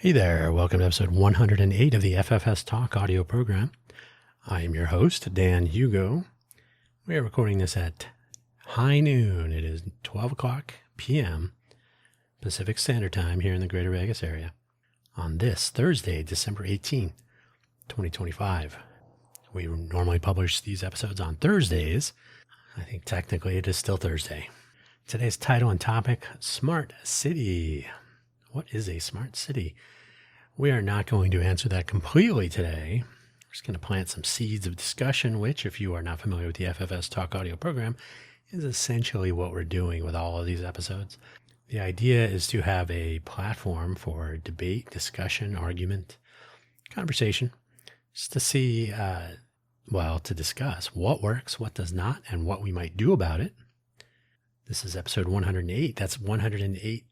Hey there, welcome to episode 108 of the FFS Talk audio program. I am your host, Dan Hugo. We are recording this at high noon. It is 12 o'clock p.m. Pacific Standard Time here in the greater Vegas area on this Thursday, December 18th, 2025. We normally publish these episodes on Thursdays. I think technically it is still Thursday. Today's title and topic, Smart City. What is a smart city? We are not going to answer that completely today. We're just going to plant some seeds of discussion, which, if you are not familiar with the FFS Talk audio program, is essentially what we're doing with all of these episodes. The idea is to have a platform for debate, discussion, argument, conversation, just to see, to discuss what works, what does not, and what we might do about it. This is episode 108. That's 108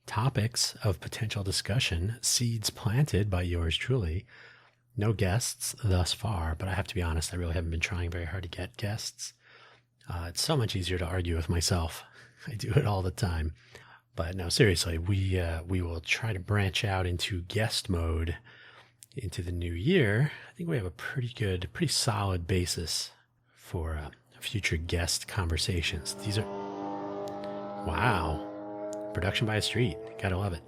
topics of potential discussion, seeds planted by yours truly. No guests thus far, but I have to be honest, I really haven't been trying very hard to get guests. It's so much easier to argue with myself. I do it all the time. But no, seriously, we will try to branch out into guest mode into the new year. I think we have a pretty solid basis for future guest conversations. These are, wow. Production by a street. Gotta love it.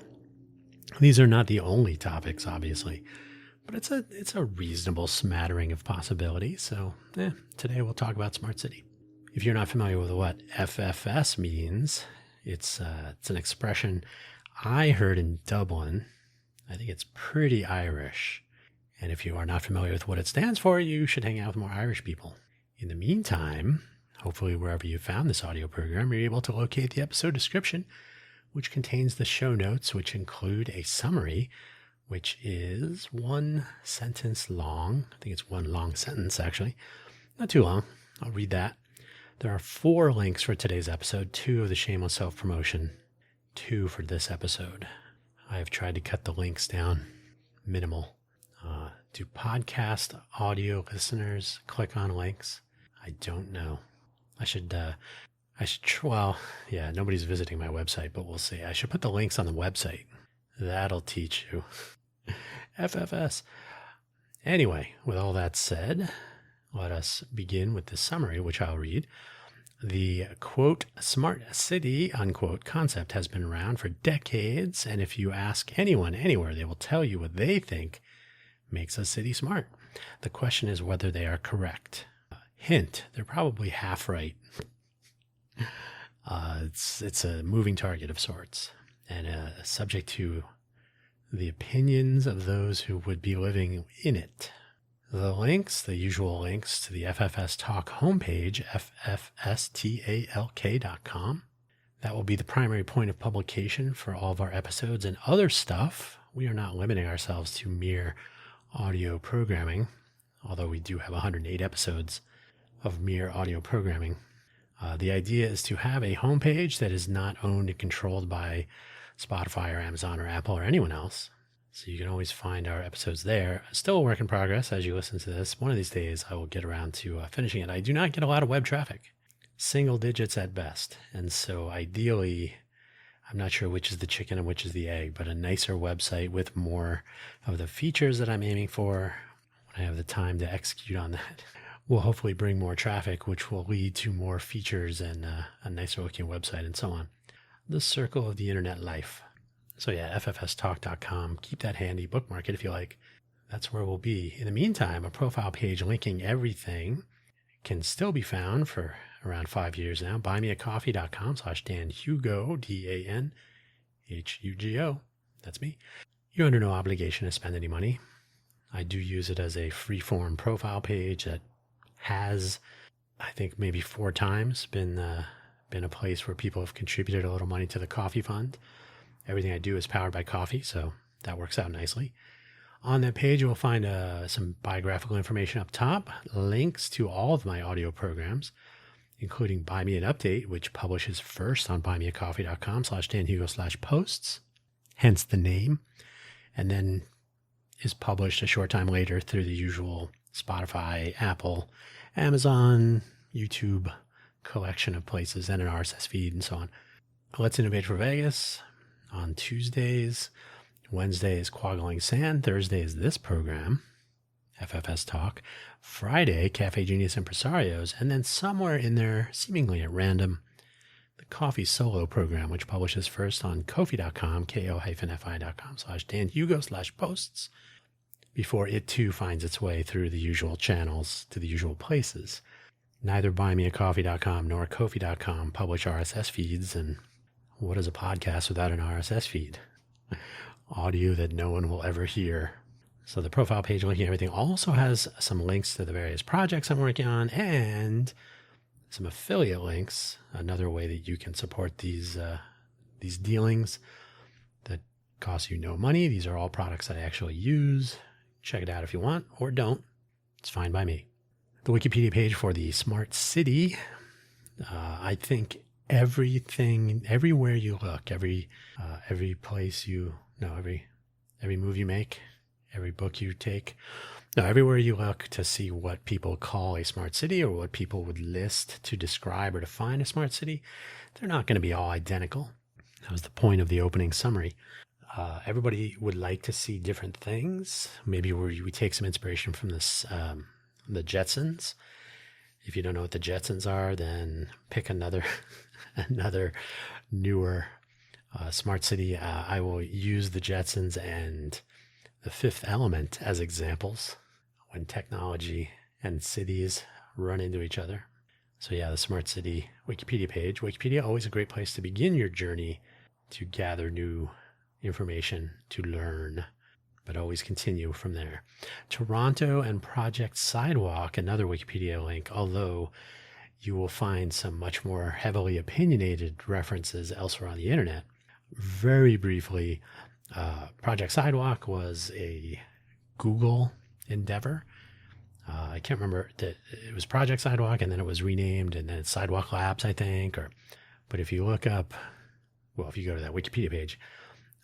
These are not the only topics, obviously, but it's a reasonable smattering of possibilities. So today we'll talk about Smart City. If you're not familiar with what FFS means, it's an expression I heard in Dublin. I think it's pretty Irish. And if you are not familiar with what it stands for, you should hang out with more Irish people. In the meantime, hopefully wherever you found this audio program, you're able to locate the episode description, which contains the show notes, which include a summary, which is one sentence long. I think it's one long sentence, actually. Not too long. I'll read that. There are 4 links for today's episode, 2 of the shameless self-promotion, 2 for this episode. I have tried to cut the links down minimal. Do podcast audio listeners click on links? I don't know. Nobody's visiting my website, but we'll see. I should put the links on the website. That'll teach you. FFS. Anyway, with all that said, let us begin with the summary, which I'll read. The, quote, smart city, unquote, concept has been around for decades, and if you ask anyone anywhere, they will tell you what they think makes a city smart. The question is whether they are correct. Hint, they're probably half right. It's a moving target of sorts and subject to the opinions of those who would be living in it. The links, the usual links to the FFS Talk homepage, ffstalk.com. That will be the primary point of publication for all of our episodes and other stuff. We are not limiting ourselves to mere audio programming, although we do have 108 episodes of mere audio programming. The idea is to have a homepage that is not owned and controlled by Spotify or Amazon or Apple or anyone else. So you can always find our episodes there. Still a work in progress as you listen to this. One of these days I will get around to finishing it. I do not get a lot of web traffic, single digits at best. And so ideally, I'm not sure which is the chicken and which is the egg, but a nicer website with more of the features that I'm aiming for when I have the time to execute on that will hopefully bring more traffic, which will lead to more features and a nicer looking website and so on. The circle of the internet life. So yeah, ffstalk.com. Keep that handy. Bookmark it if you like. That's where we'll be. In the meantime, a profile page linking everything can still be found for around 5 years now. buymeacoffee.com/DanHugo, DANHUGO. That's me. You're under no obligation to spend any money. I do use it as a free-form profile page that has, I think, maybe 4 times been a place where people have contributed a little money to the coffee fund. Everything I do is powered by coffee, so that works out nicely. On that page, you will find some biographical information up top, links to all of my audio programs, including Buy Me an Update, which publishes first on buymeacoffee.com/DanHugo/posts, hence the name, and then is published a short time later through the usual Spotify, Apple, Amazon, YouTube collection of places, and an RSS feed and so on. Let's Innovate for Vegas on Tuesdays Wednesday is Quaggling Sand. Thursday is this program, FFS Talk. Friday, Cafe Genius Impresarios. And then somewhere in there, seemingly at random, the Coffee Solo program, which publishes first on ko-fi.com, ko-fi.com/danhugo/posts, before it too finds its way through the usual channels to the usual places. Neither buymeacoffee.com nor ko-fi.com publish RSS feeds, and what is a podcast without an RSS feed? Audio that no one will ever hear. So the profile page linking everything also has some links to the various projects I'm working on and some affiliate links, another way that you can support these dealings that cost you no money. These are all products that I actually use. Check it out if you want or don't. It's fine by me. The Wikipedia page for the Smart City. I think everywhere you look, every move you make, every book you take, everywhere you look to see what people call a smart city or what people would list to describe or define a smart city, they're not going to be all identical. That was the point of the opening summary. Everybody would like to see different things. Maybe we take some inspiration from this, the Jetsons. If you don't know what the Jetsons are, then pick another newer smart city. I will use the Jetsons and The Fifth Element as examples when technology and cities run into each other. So yeah, the Smart City Wikipedia page. Wikipedia, always a great place to begin your journey to gather new information, to learn, but always continue from there. Toronto and Project Sidewalk, another Wikipedia link, although you will find some much more heavily opinionated references elsewhere on the internet. Very briefly, Project Sidewalk was a Google endeavor. I can't remember that it was Project Sidewalk and then it was renamed and then it's Sidewalk Labs, I think. But if you look up, if you go to that Wikipedia page,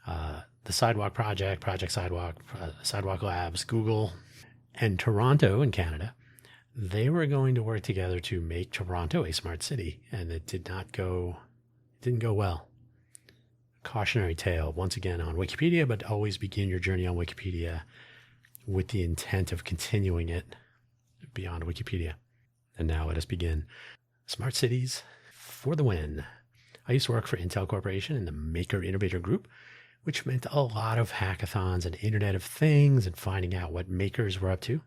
the Sidewalk Project, Project Sidewalk, Sidewalk Labs, Google, and Toronto in Canada, they were going to work together to make Toronto a smart city, and it didn't go well. Cautionary tale, once again, on Wikipedia, but always begin your journey on Wikipedia with the intent of continuing it beyond Wikipedia. And now let us begin. Smart cities for the win. I used to work for Intel Corporation in the Maker Innovator Group, which meant a lot of hackathons and Internet of Things and finding out what makers were up to.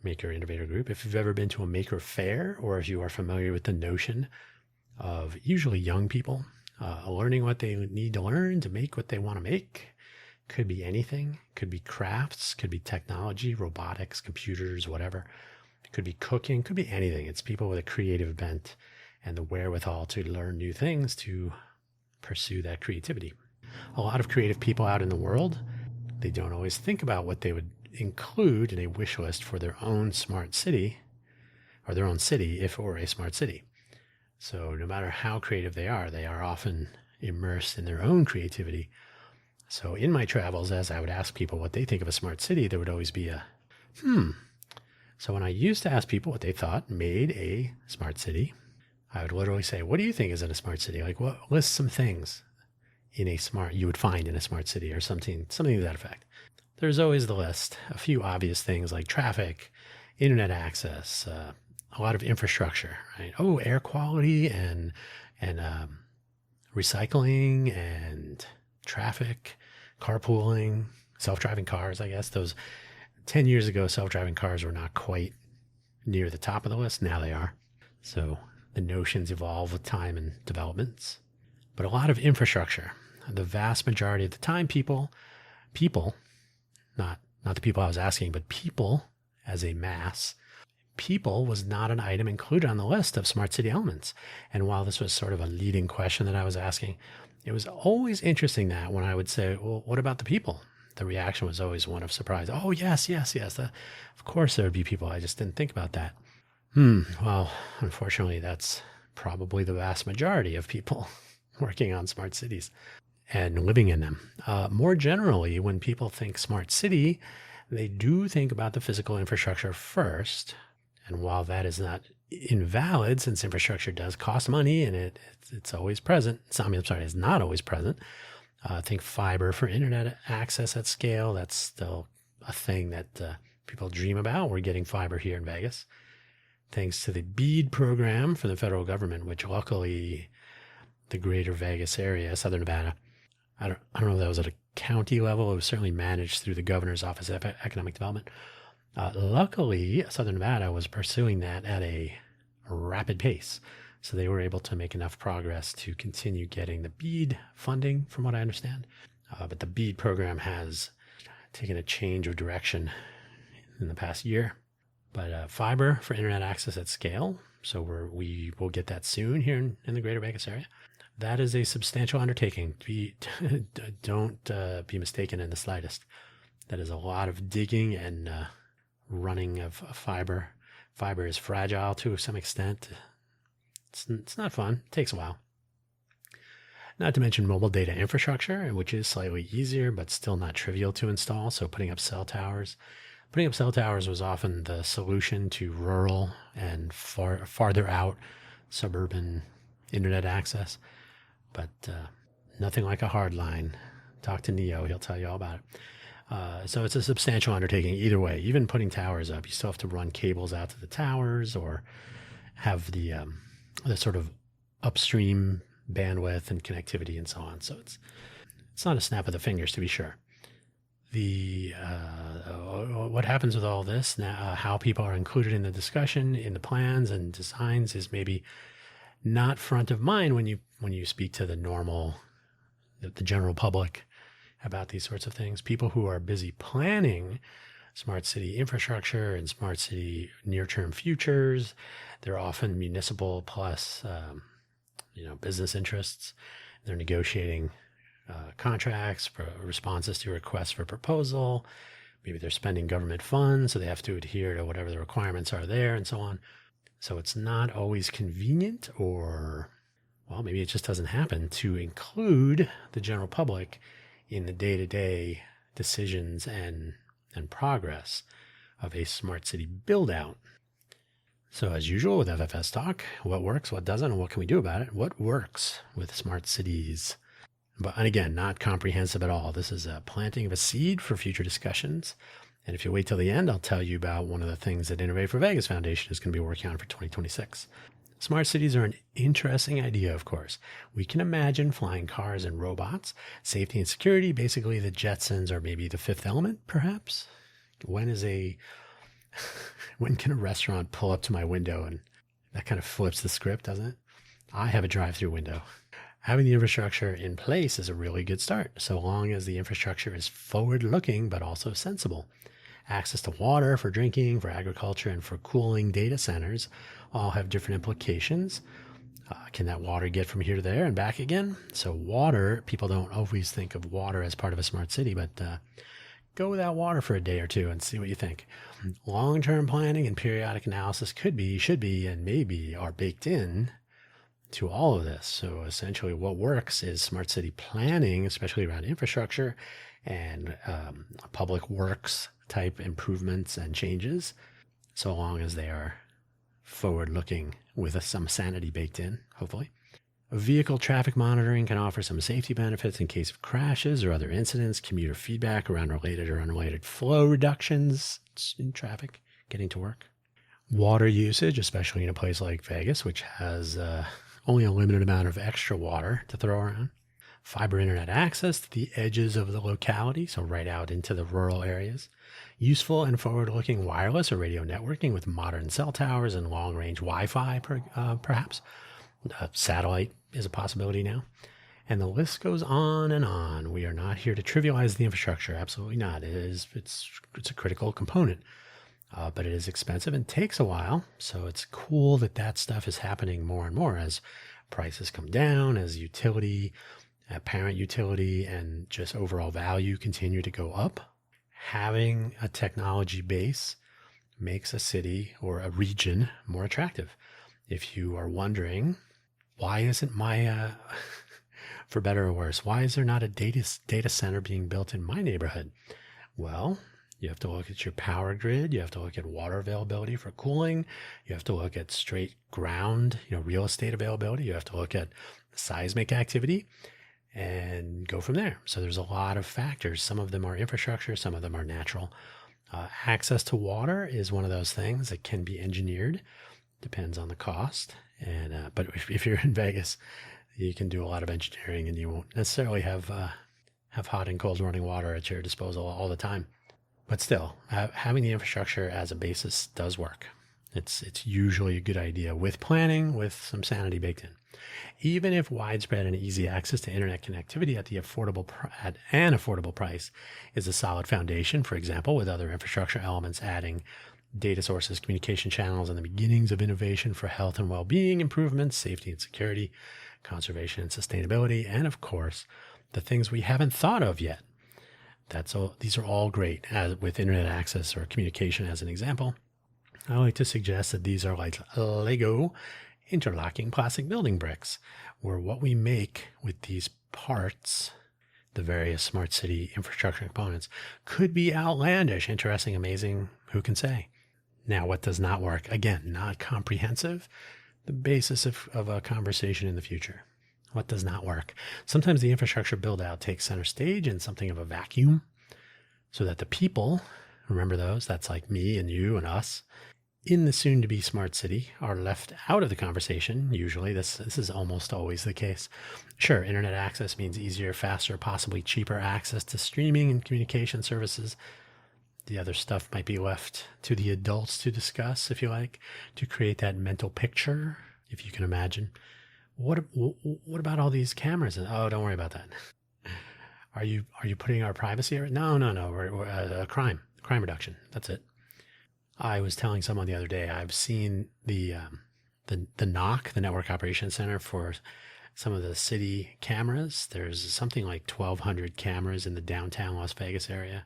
Maker Innovator Group. If you've ever been to a maker fair, or if you are familiar with the notion of usually young people learning what they need to learn to make what they want to make, could be anything, could be crafts, could be technology, robotics, computers, whatever. It could be cooking, could be anything. It's people with a creative bent and the wherewithal to learn new things to pursue that creativity. A lot of creative people out in the world, they don't always think about what they would include in a wish list for their own smart city or their own city if it were a smart city. So no matter how creative they are often immersed in their own creativity. So in my travels, as I would ask people what they think of a smart city, there would always be a So when I used to ask people what they thought made a smart city, I would literally say, what do you think is in a smart city? Like, what, list some things you would find in a smart city, or something to that effect. There's always the list. A few obvious things like traffic, internet access, a lot of infrastructure, right? Oh, air quality and recycling and traffic, carpooling, self-driving cars, I guess. Those 10 years ago, self-driving cars were not quite near the top of the list. Now they are. So the notions evolve with time and developments. But a lot of infrastructure. The vast majority of the time, people, not the people I was asking, but people as a mass, people was not an item included on the list of smart city elements. And while this was sort of a leading question that I was asking, it was always interesting that when I would say, well, what about the people? The reaction was always one of surprise. Oh, yes. Of course there would be people. I just didn't think about that. Well, unfortunately, that's probably the vast majority of people working on smart cities and living in them. More generally, when people think smart city, they do think about the physical infrastructure first. And while that is not invalid, since infrastructure does cost money and it's always present, it's not always present, Think fiber for internet access at scale. That's still a thing that people dream about. We're getting fiber here in Vegas, thanks to the BEAD program for the federal government, which luckily the greater Vegas area, Southern Nevada, I don't know if that was at a county level. It was certainly managed through the governor's office of economic development. Luckily, Southern Nevada was pursuing that at a rapid pace. So they were able to make enough progress to continue getting the BEAD funding, from what I understand. But the BEAD program has taken a change of direction in the past year. But fiber for internet access at scale, so we will get that soon here in the greater Vegas area. That is a substantial undertaking. Don't be mistaken in the slightest. That is a lot of digging and running of fiber. Fiber is fragile to some extent. It's not fun. It takes a while. Not to mention mobile data infrastructure, which is slightly easier, but still not trivial to install. So putting up cell towers. Putting up cell towers was often the solution to rural and farther out suburban internet access. But nothing like a hard line. Talk to Neo. He'll tell you all about it. So it's a substantial undertaking either way. Even putting towers up, you still have to run cables out to the towers or have the sort of upstream bandwidth and connectivity and so on. So it's not a snap of the fingers, to be sure. What happens with all this now, how people are included in the discussion, in the plans and designs, is maybe not front of mind when you speak to the general public about these sorts of things. People who are busy planning smart city infrastructure and smart city near-term futures, they're often municipal plus, business interests. They're negotiating contracts, for responses to requests for proposal. Maybe they're spending government funds, so they have to adhere to whatever the requirements are there and so on. So it's not always convenient, or, well, maybe it just doesn't happen to include the general public in the day-to-day decisions and progress of a smart city build-out. So as usual with FFS Talk, what works, what doesn't, and what can we do about it? What works with smart cities? And again, not comprehensive at all. This is a planting of a seed for future discussions. And if you wait till the end, I'll tell you about one of the things that Innovate for Vegas Foundation is going to be working on for 2026. Smart cities are an interesting idea, of course. We can imagine flying cars and robots, safety and security, basically the Jetsons or maybe the fifth element, perhaps. When can a restaurant pull up to my window? And that kind of flips the script, doesn't it? I have a drive-through window. Having the infrastructure in place is a really good start, so long as the infrastructure is forward-looking but also sensible. Access to water for drinking, for agriculture, and for cooling data centers all have different implications. Can that water get from here to there and back again? So water, people don't always think of water as part of a smart city, but go without water for a day or two and see what you think. Long-term planning and periodic analysis should be, and maybe are baked in to all of this. So essentially what works is smart city planning, especially around infrastructure and public works type improvements and changes, so long as they are forward-looking with some sanity baked in, hopefully. Vehicle traffic monitoring can offer some safety benefits in case of crashes or other incidents, commuter feedback around related or unrelated flow reductions in traffic, getting to work. Water usage, especially in a place like Vegas, which has only a limited amount of extra water to throw around. Fiber internet access to the edges of the locality, so right out into the rural areas. Useful and forward-looking wireless or radio networking with modern cell towers and long-range Wi-Fi, perhaps. Satellite is a possibility now. And the list goes on and on. We are not here to trivialize the infrastructure. Absolutely not. It's a critical component. But it is expensive and takes a while. So it's cool that stuff is happening more and more as prices come down, as utility, apparent utility, and just overall value continue to go up. Having a technology base makes a city or a region more attractive. If you are wondering, why isn't my, for better or worse, why is there not a data center being built in my neighborhood? Well, you have to look at your power grid. You have to look at water availability for cooling. You have to look at straight ground, real estate availability. You have to look at seismic activity. and go from there. So there's a lot of factors. Some of them are infrastructure, some of them are natural. Access to water is one of those things that can be engineered. Depends on the cost. And but if you're in Vegas, you can do a lot of engineering, and you won't necessarily have hot and cold running water at your disposal all the time. But still, having the infrastructure as a basis does work. It's usually a good idea with planning, with some sanity baked in. Even if widespread and easy access to internet connectivity at an affordable price is a solid foundation, for example, with other infrastructure elements adding data sources, communication channels, and the beginnings of innovation for health and well-being improvements, safety and security, conservation and sustainability, and of course, the things we haven't thought of yet. These are all great with internet access or communication as an example. I like to suggest that these are like Lego interlocking plastic building bricks, where what we make with these parts, the various smart city infrastructure components, could be outlandish, interesting, amazing, who can say? Now, what does not work? Again, not comprehensive, the basis of a conversation in the future. What does not work? Sometimes the infrastructure build out takes center stage in something of a vacuum, so that the people, remember those, that's like me and you and us, in the soon-to-be smart city are left out of the conversation. Usually, this is almost always the case. Sure, internet access means easier, faster, possibly cheaper access to streaming and communication services. The other stuff might be left to the adults to discuss, if you like, to create that mental picture, if you can imagine. What about all these cameras? Oh, don't worry about that. Are you putting our privacy? No. We're crime reduction. That's it. I was telling someone the other day, I've seen the NOC, the Network Operations Center, for some of the city cameras. There's something like 1,200 cameras in the downtown Las Vegas area.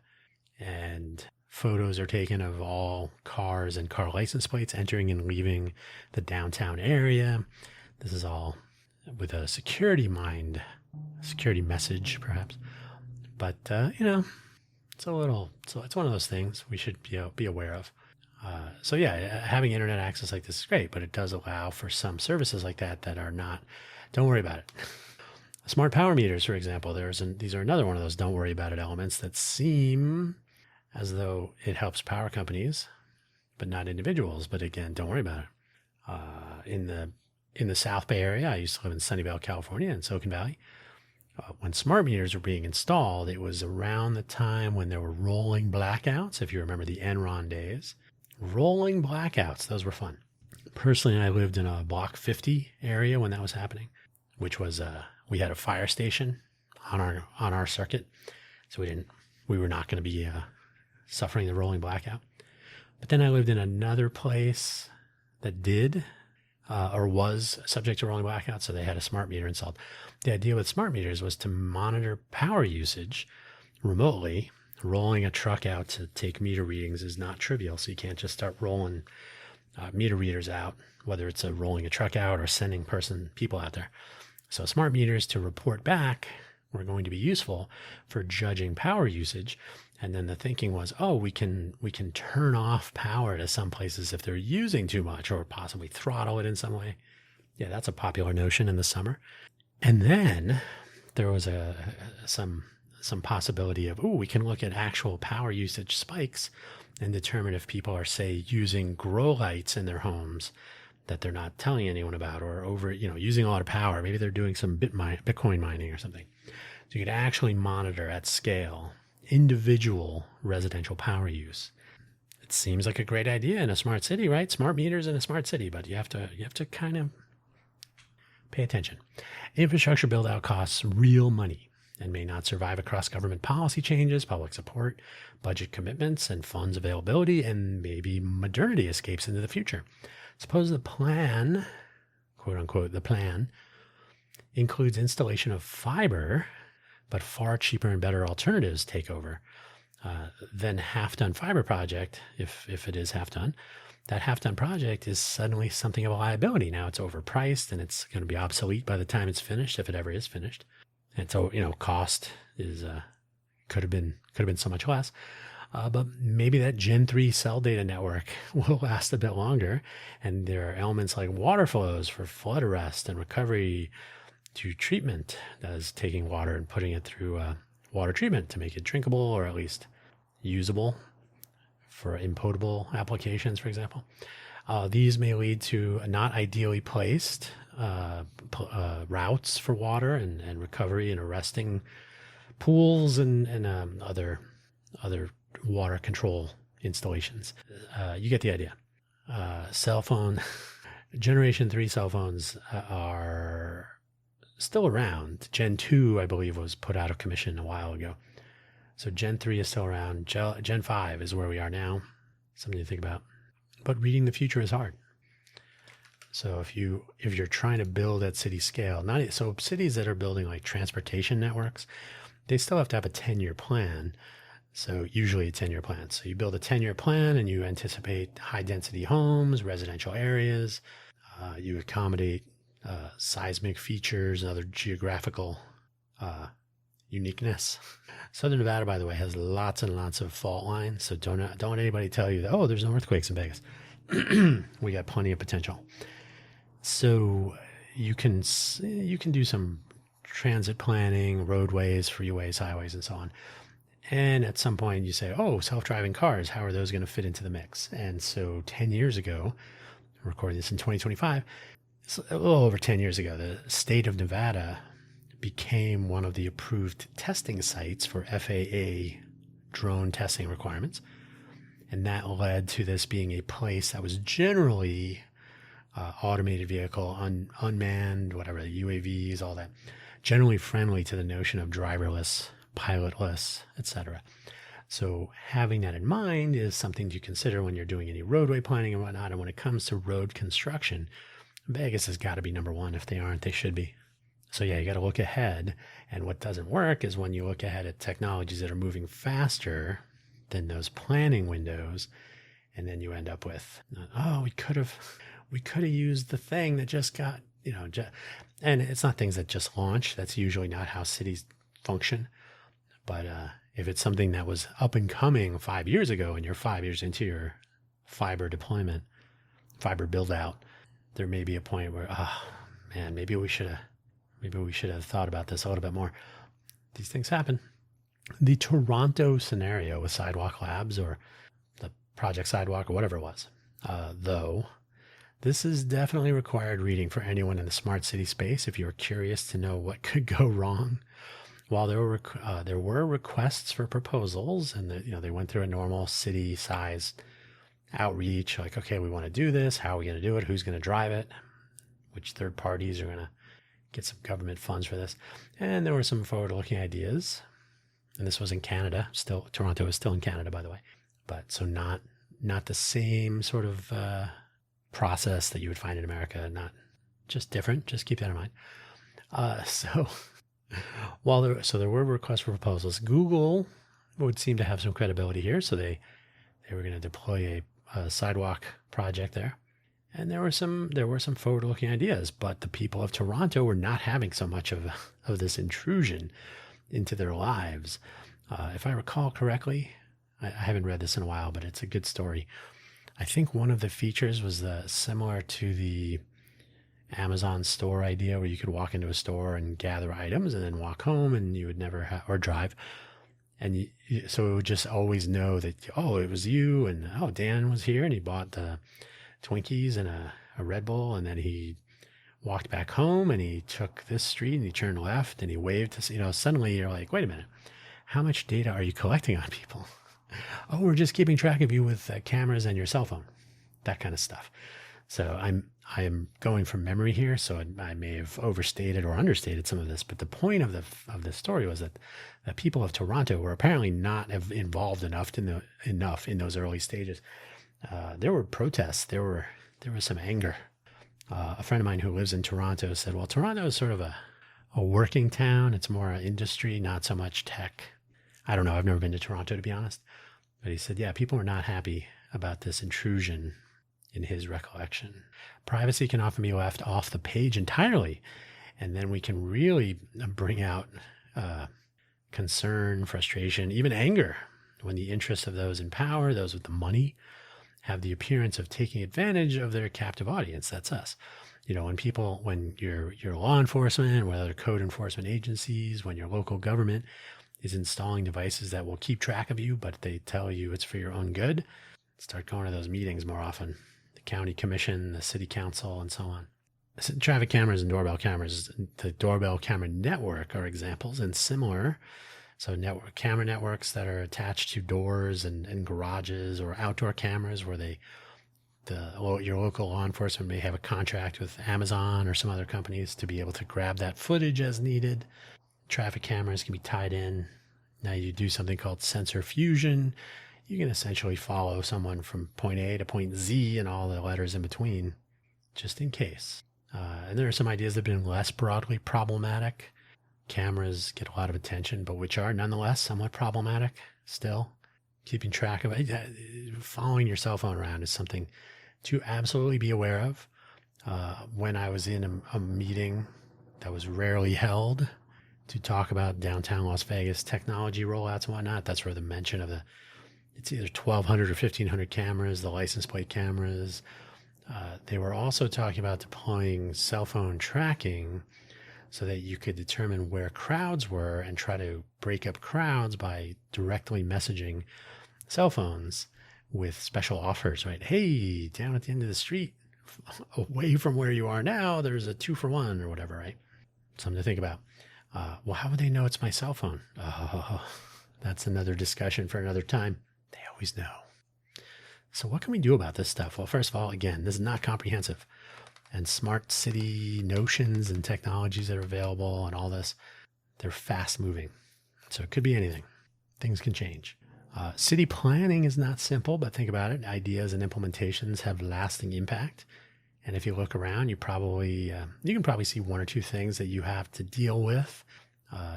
And photos are taken of all cars and car license plates entering and leaving the downtown area. This is all with a security message, perhaps. But, it's one of those things we should be aware of. So yeah, having internet access like this is great, but it does allow for some services like that are not, don't worry about it. Smart power meters, for example, these are another one of those don't worry about it elements that seem as though it helps power companies, but not individuals. But again, don't worry about it. In the South Bay area, I used to live in Sunnyvale, California, in Silicon Valley. When smart meters were being installed, it was around the time when there were rolling blackouts, if you remember the Enron days. Rolling blackouts, those were fun. Personally, I lived in a Block 50 area when that was happening, which was we had a fire station on our circuit, so we were not going to be suffering the rolling blackout. But then I lived in another place that did or was subject to rolling blackout, so they had a smart meter installed. The idea with smart meters was to monitor power usage remotely. Rolling a truck out to take meter readings is not trivial, so you can't just start rolling meter readers out, whether it's rolling a truck out or sending people out there. So smart meters to report back were going to be useful for judging power usage. And then the thinking was, we can turn off power to some places if they're using too much, or possibly throttle it in some way. Yeah, that's a popular notion in the summer. And then there was some possibility of, we can look at actual power usage spikes and determine if people are, say, using grow lights in their homes that they're not telling anyone about, or using a lot of power. Maybe they're doing some Bitcoin mining or something. So you could actually monitor at scale individual residential power use. It seems like a great idea in a smart city, right? Smart meters in a smart city, but you have to kind of pay attention. Infrastructure build out costs real money and may not survive across government policy changes, public support, budget commitments, and funds availability, and maybe modernity escapes into the future. Suppose the plan, quote unquote, the plan, includes installation of fiber, but far cheaper and better alternatives take over. Then half-done fiber project, if it is half-done, that half-done project is suddenly something of a liability. Now it's overpriced and it's going to be obsolete by the time it's finished, if it ever is finished. And so, cost is could have been so much less. But maybe that Gen 3 cell data network will last a bit longer. And there are elements like water flows for flood arrest and recovery to treatment, that is taking water and putting it through water treatment to make it drinkable or at least usable for impotable applications, for example. These may lead to not ideally placed routes for water and recovery and arresting pools and other water control installations. You get the idea. Cell phone, Generation 3 cell phones are still around. Gen 2, I believe, was put out of commission a while ago. So Gen 3 is still around. Gen 5 is where we are now. Something to think about. But reading the future is hard. So if you're trying to build at city scale, so cities that are building like transportation networks, they still have to have a 10-year plan. So usually a 10-year plan. So you build a 10-year plan and you anticipate high density homes, residential areas. You accommodate seismic features and other geographical uniqueness. Southern Nevada, by the way, has lots and lots of fault lines. So don't let anybody tell you that, oh, there's no earthquakes in Vegas. We got plenty of potential. So you can do some transit planning, roadways, freeways, highways, and so on. And at some point you say, oh, self-driving cars, how are those going to fit into the mix? And so 10 years ago, I'm recording this in 2025, a little over 10 years ago, the state of Nevada became one of the approved testing sites for FAA drone testing requirements. And that led to this being a place that was generally automated vehicle, unmanned, whatever, UAVs, all that, generally friendly to the notion of driverless, pilotless, etc. So having that in mind is something to consider when you're doing any roadway planning and whatnot. And when it comes to road construction, Vegas has got to be number one. If they aren't, they should be. So yeah, you got to look ahead. And what doesn't work is when you look ahead at technologies that are moving faster than those planning windows, and then you end up with, oh, we could have used the thing that just got, and it's not things that just launch. That's usually not how cities function. But if it's something that was up and coming 5 years ago, and you're 5 years into your fiber deployment, fiber build out, there may be a point where, oh man, maybe we should have thought about this a little bit more. These things happen. The Toronto scenario with Sidewalk Labs or the Project Sidewalk or whatever it was, though, this is definitely required reading for anyone in the smart city space if you're curious to know what could go wrong. While there were requests for proposals, and they went through a normal city-sized outreach, like, okay, we want to do this. How are we going to do it? Who's going to drive it? Which third parties are going to get some government funds for this? And there were some forward-looking ideas. And this was in Canada. Still, Toronto is still in Canada, by the way. But so not the same sort of process that you would find in America. Not just different. Just keep that in mind. So there were requests for proposals. Google would seem to have some credibility here, so they were going to deploy a sidewalk project there. And there were some forward-looking ideas, but the people of Toronto were not having so much of this intrusion into their lives. If I recall correctly, I haven't read this in a while, but it's a good story. I think one of the features was similar to the Amazon store idea, where you could walk into a store and gather items and then walk home, and you would never or drive. And so it would just always know that, oh, it was you, and oh, Dan was here and he bought the Twinkies and a Red Bull, and then he walked back home and he took this street and he turned left and he waved to, suddenly you're like, wait a minute, how much data are you collecting on people? Oh, we're just keeping track of you with cameras and your cell phone, that kind of stuff. So I am going from memory here, so I may have overstated or understated some of this, but the point of the story was that the people of Toronto were apparently not involved enough in those early stages. There were protests. There was some anger. A friend of mine who lives in Toronto said, well, Toronto is sort of a working town. It's more industry, not so much tech. I don't know. I've never been to Toronto, to be honest. But he said, yeah, people were not happy about this intrusion in his recollection. Privacy can often be left off the page entirely. And then we can really bring out concern, frustration, even anger when the interests of those in power, those with the money, have the appearance of taking advantage of their captive audience. That's us. when your law enforcement, or other code enforcement agencies, when your local government is installing devices that will keep track of you, but they tell you it's for your own good, start going to those meetings more often. The county commission, the city council, and so on. Traffic cameras and doorbell cameras, the doorbell camera network are examples, and similar. So camera networks that are attached to doors and garages, or outdoor cameras where your local law enforcement may have a contract with Amazon or some other companies to be able to grab that footage as needed. Traffic cameras can be tied in. Now you do something called sensor fusion. You can essentially follow someone from point A to point Z and all the letters in between, just in case. And there are some ideas that have been less broadly problematic. Cameras get a lot of attention, but which are nonetheless somewhat problematic still. Keeping track of it, following your cell phone around is something to absolutely be aware of. When I was in a meeting that was rarely held to talk about downtown Las Vegas technology rollouts and whatnot, that's where the mention of it's either 1,200 or 1,500 cameras, the license plate cameras. They were also talking about deploying cell phone tracking so that you could determine where crowds were and try to break up crowds by directly messaging cell phones with special offers, right? Hey, down at the end of the street, away from where you are now, there's a 2-for-1 or whatever, right? Something to think about. Well, how would they know it's my cell phone? That's another discussion for another time. They always know. So what can we do about this stuff? Well, first of all, again, this is not comprehensive. And smart city notions and technologies that are available and all this, they're fast moving. So it could be anything. Things can change. City planning is not simple, but think about it. Ideas and implementations have lasting impact. And if you look around, you can probably see one or two things that you have to deal with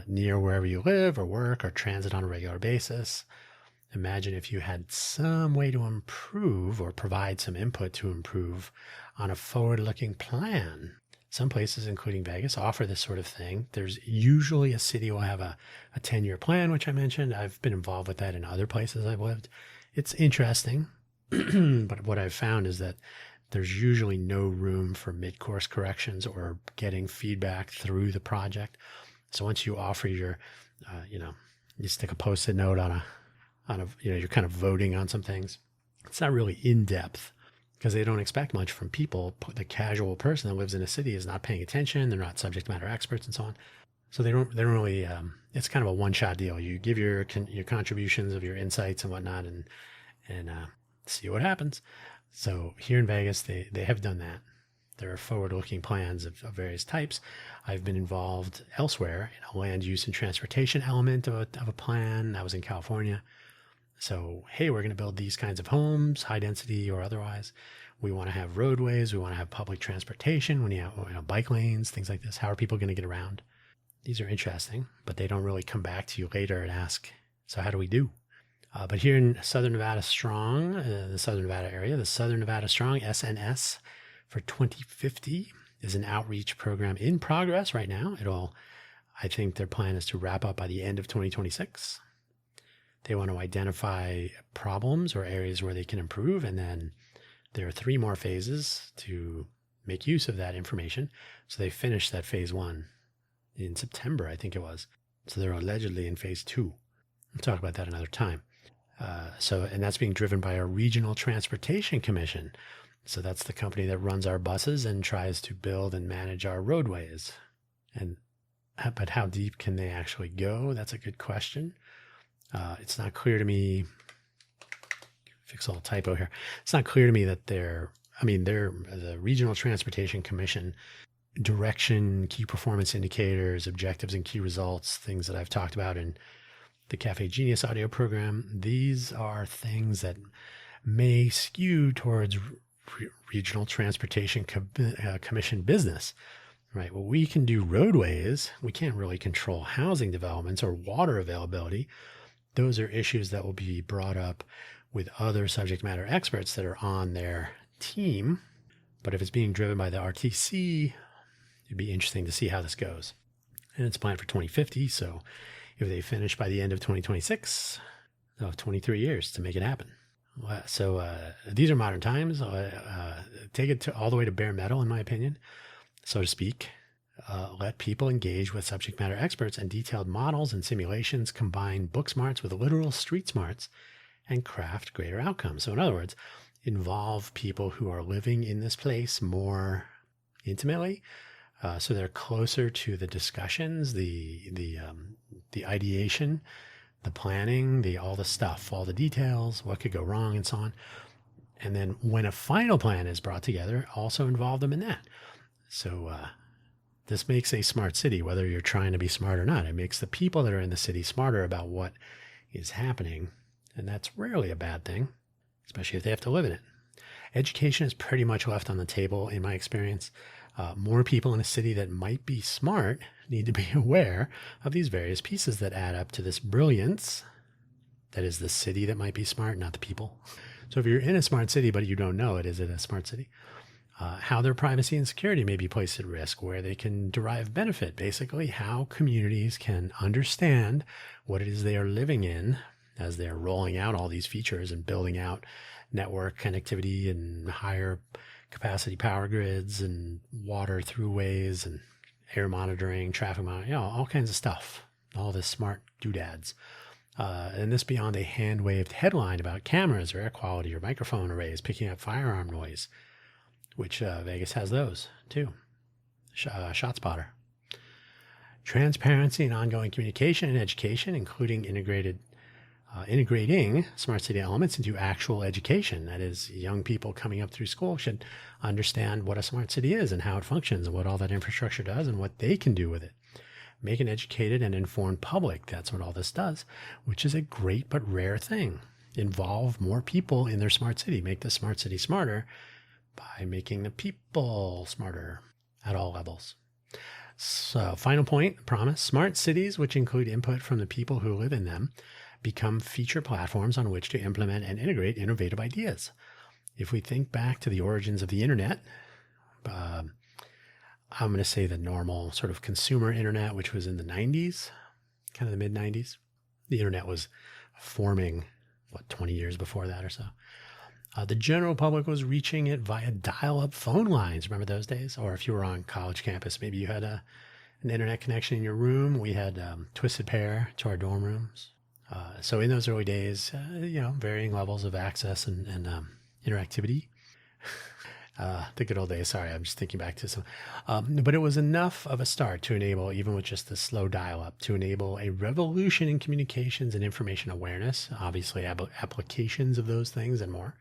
near wherever you live or work or transit on a regular basis. Imagine if you had some way to improve or provide some input to improve on a forward-looking plan. Some places, including Vegas, offer this sort of thing. There's usually a city will have a 10-year plan, which I mentioned. I've been involved with that in other places I've lived. It's interesting, but what I've found is that there's usually no room for mid-course corrections or getting feedback through the project. So once you offer you stick a Post-it note you're kind of voting on some things. It's not really in depth because they don't expect much from people. The casual person that lives in a city is not paying attention. They're not subject matter experts and so on. So they don't really, it's kind of a one-shot deal. You give your contributions of your insights and whatnot and see what happens. So here in Vegas, they have done that. There are forward-looking plans of various types. I've been involved elsewhere in a land use and transportation element of a plan. I was in California. So, hey, we're going to build these kinds of homes, high density or otherwise. We want to have roadways. We want to have public transportation. When you have bike lanes, things like this. How are people going to get around? These are interesting, but they don't really come back to you later and ask, so how do we do? But here in Southern Nevada Strong, the Southern Nevada area, the Southern Nevada Strong SNS for 2050 is an outreach program in progress right now. I think their plan is to wrap up by the end of 2026. They want to identify problems or areas where they can improve. And then there are 3 more phases to make use of that information. So they finished that phase 1 in September, I think it was. So they're allegedly in phase 2. We'll talk about that another time. And that's being driven by a regional transportation commission. So that's the company that runs our buses and tries to build and manage our roadways. But how deep can they actually go? That's a good question. It's not clear to me, fix a little typo here. It's not clear to me that they're the Regional Transportation Commission direction, key performance indicators, objectives and key results, things that I've talked about in the Cafe Genius audio program. These are things that may skew towards Regional Transportation Commission business, right? Well, we can do roadways. We can't really control housing developments or water availability. Those are issues that will be brought up with other subject matter experts that are on their team. But if it's being driven by the RTC, it'd be interesting to see how this goes. And it's planned for 2050. So if they finish by the end of 2026, they'll have 23 years to make it happen. These are modern times. Take it all the way to bare metal, in my opinion, so to speak. Let people engage with subject matter experts and detailed models and simulations, combine book smarts with literal street smarts, and craft greater outcomes. So in other words, involve people who are living in this place more intimately, so they're closer to the discussions, the ideation, the planning, all the stuff, all the details, what could go wrong, and so on. And then when a final plan is brought together, also involve them in that. So this makes a smart city, whether you're trying to be smart or not. It makes the people that are in the city smarter about what is happening. And that's rarely a bad thing, especially if they have to live in it. Education is pretty much left on the table, in my experience. More people in a city that might be smart need to be aware of these various pieces that add up to this brilliance that is the city that might be smart, not the people. So if you're in a smart city, but you don't know it, is it a smart city? How their privacy and security may be placed at risk, where they can derive benefit, basically how communities can understand what it is they are living in as they're rolling out all these features and building out network connectivity and higher capacity power grids and water throughways and air monitoring, traffic monitoring, all kinds of stuff, all this smart doodads. And this beyond a hand-waved headline about cameras or air quality or microphone arrays picking up firearm noise, which Vegas has those too. ShotSpotter. Transparency and ongoing communication and education, including integrating smart city elements into actual education. That is, young people coming up through school should understand what a smart city is and how it functions and what all that infrastructure does and what they can do with it. Make an educated and informed public. That's what all this does, which is a great but rare thing. Involve more people in their smart city. Make the smart city smarter by making the people smarter at all levels. So, final point, promise. Smart cities, which include input from the people who live in them, become feature platforms on which to implement and integrate innovative ideas. If we think back to the origins of the internet, I'm going to say the normal sort of consumer internet, which was in the 90s, kind of the mid 90s. The internet was forming, 20 years before that or so. The general public was reaching it via dial-up phone lines. Remember those days? Or if you were on college campus, maybe you had an internet connection in your room. We had Twisted Pair to our dorm rooms. So in those early days, varying levels of access and interactivity. The good old days. Sorry, I'm just thinking back to some. But it was enough of a start to enable, even with just the slow dial-up, to enable a revolution in communications and information awareness, obviously applications of those things and more.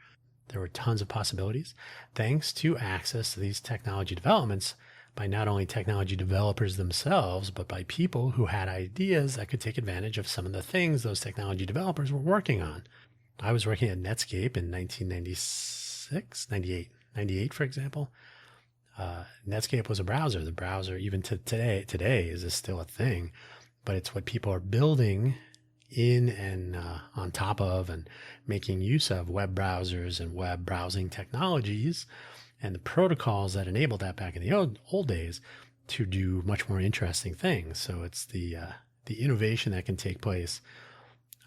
There were tons of possibilities, thanks to access to these technology developments by not only technology developers themselves, but by people who had ideas that could take advantage of some of the things those technology developers were working on. I was working at Netscape in 98, for example. Netscape was a browser. The browser, even to today is still a thing, but it's what people are building in and on top of and making use of web browsers and web browsing technologies and the protocols that enabled that back in the old days to do much more interesting things. So it's the innovation that can take place,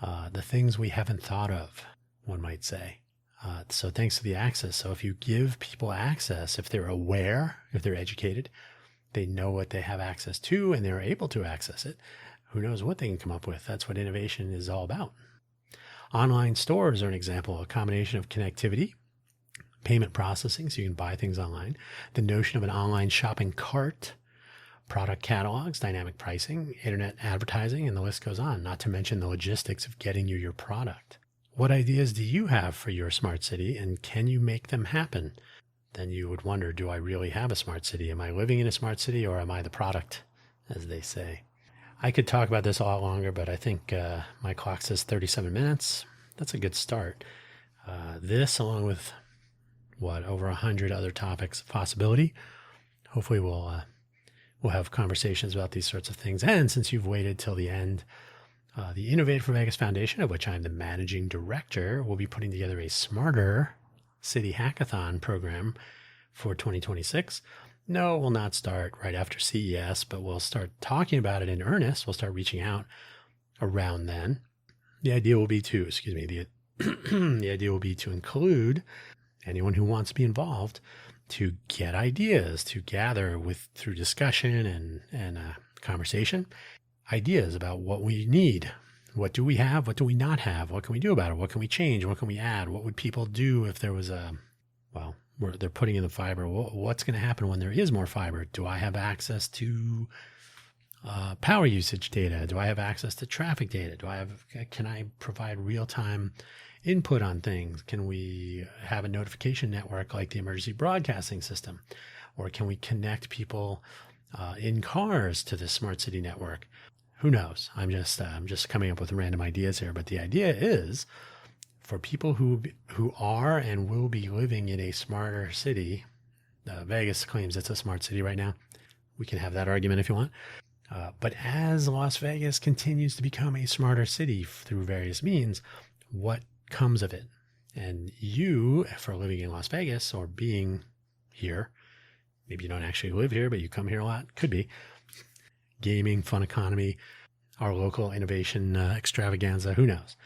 the things we haven't thought of, one might say. So thanks to the access. So if you give people access, if they're aware, if they're educated, they know what they have access to and they're able to access it. Who knows what they can come up with? That's what innovation is all about. Online stores are an example, a combination of connectivity, payment processing, so you can buy things online, the notion of an online shopping cart, product catalogs, dynamic pricing, internet advertising, and the list goes on, not to mention the logistics of getting you your product. What ideas do you have for your smart city, and can you make them happen? Then you would wonder, do I really have a smart city? Am I living in a smart city, or am I the product, as they say? I could talk about this a lot longer, but I think my clock says 37 minutes. That's a good start. This, along with over 100 other topics of possibility. Hopefully we'll have conversations about these sorts of things. And since you've waited till the end, the Innovate for Vegas Foundation, of which I'm the managing director, will be putting together a smarter city hackathon program for 2026. No, it will not start right after CES, but we'll start talking about it in earnest. We'll start reaching out around then. The idea will be to, The idea will be to include anyone who wants to be involved, to get ideas, to gather through discussion and conversation, ideas about what we need. What do we have? What do we not have? What can we do about it? What can we change? What can we add? What would people do if there was where they're putting in the fiber? What's going to happen when there is more fiber? Do I have access to power usage data? Do I have access to traffic data? Can I provide real-time input on things? Can we have a notification network like the emergency broadcasting system? Or can we connect people in cars to this smart city network? Who knows? I'm just coming up with random ideas here, but the idea is for people who are and will be living in a smarter city. Vegas claims it's a smart city right now. We can have that argument if you want. But as Las Vegas continues to become a smarter city through various means, what comes of it? And you, for living in Las Vegas or being here, maybe you don't actually live here, but you come here a lot, could be, gaming, fun economy, our local innovation extravaganza, who knows?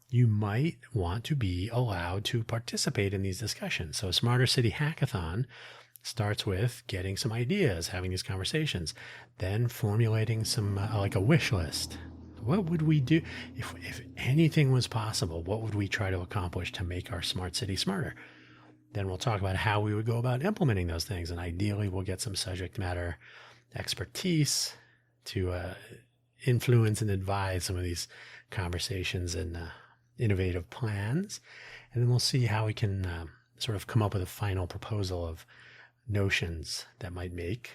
You might want to be allowed to participate in these discussions. So Smarter City Hackathon starts with getting some ideas, having these conversations, then formulating some like a wish list. What would we do if anything was possible? What would we try to accomplish to make our smart city smarter? Then we'll talk about how we would go about implementing those things. And ideally, we'll get some subject matter expertise to influence and advise some of these conversations and innovative plans. And then we'll see how we can sort of come up with a final proposal of notions that might make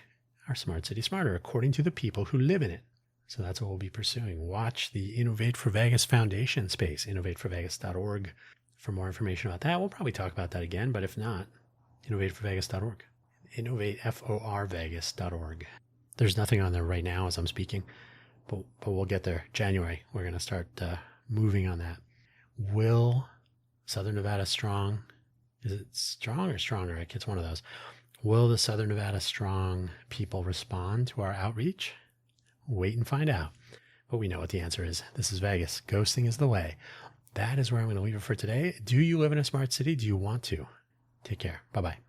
our smart city smarter according to the people who live in it. So that's what we'll be pursuing. Watch the Innovate for Vegas Foundation space, innovateforvegas.org, for more information about that. We'll probably talk about that again, but if not, innovateforvegas.org. Innovateforvegas.org. There's nothing on there right now as I'm speaking, but we'll get there. January, we're going to start moving on that. Will Southern Nevada Strong, is it strong or stronger? It's one of those. Will the Southern Nevada Strong people respond to our outreach? Wait and find out. But we know what the answer is. This is Vegas. Ghosting is the way. That is where I'm going to leave it for today. Do you live in a smart city? Do you want to? Take care. Bye-bye.